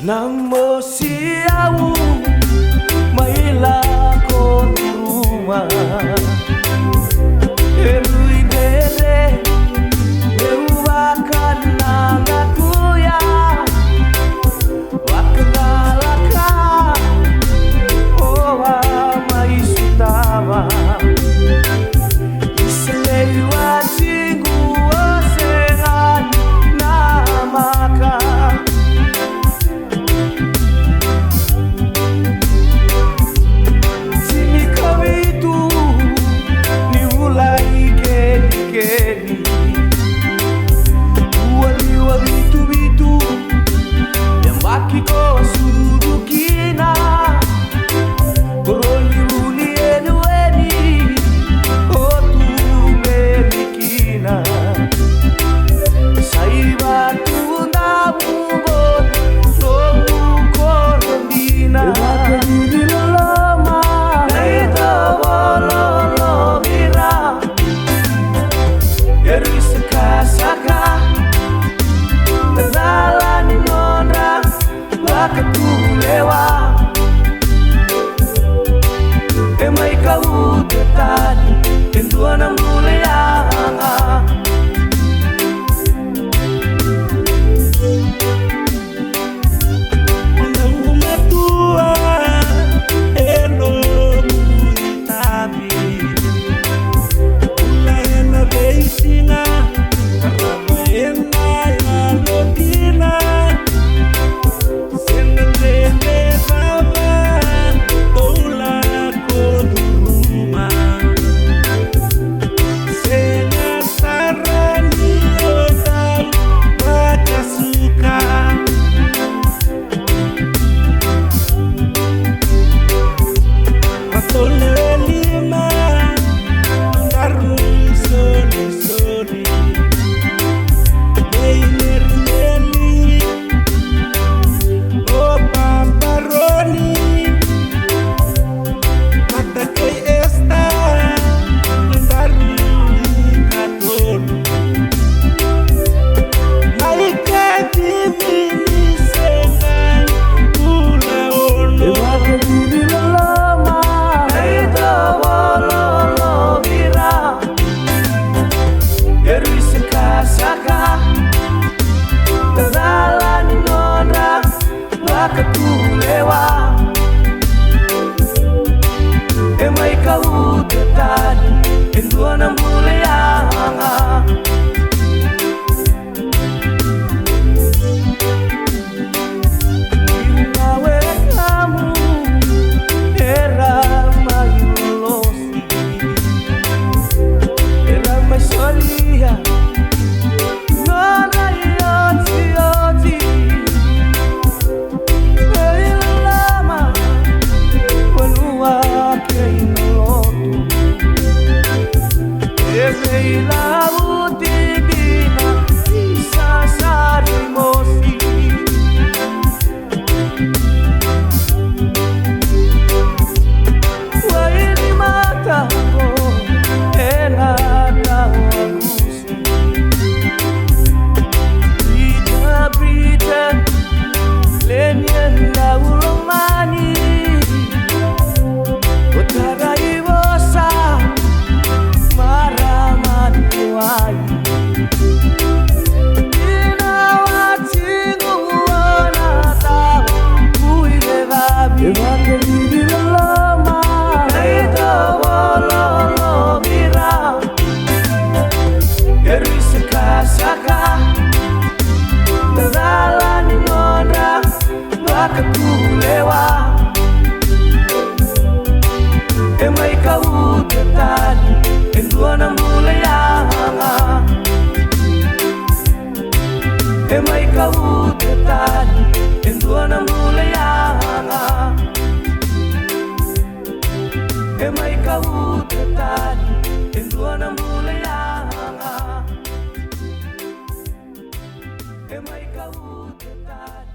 Namo siau maila ko rumah erui dere deuwakan nanaku ya wakenalaka owa mai sutama iselewa cingu osehan namaka Ketulewa emai kau tetadi tentua na mulea Nanggu matua eno muitabi Ulayana beisinga karama ena ya lokina ketulewa emai kau tetadi tentua na mulea Inawe kamu era mayulosi era masolia nona yoti yoti Ela utibina sasari mosi Waini matako ena tawagusi Bita lenyen na ulomani Utara iwosa ketulewa emai kau tetadi tentua na mulea emai kau tetadi tentua na mulea emai kau tetadi tentua na mulea emai kau tetadi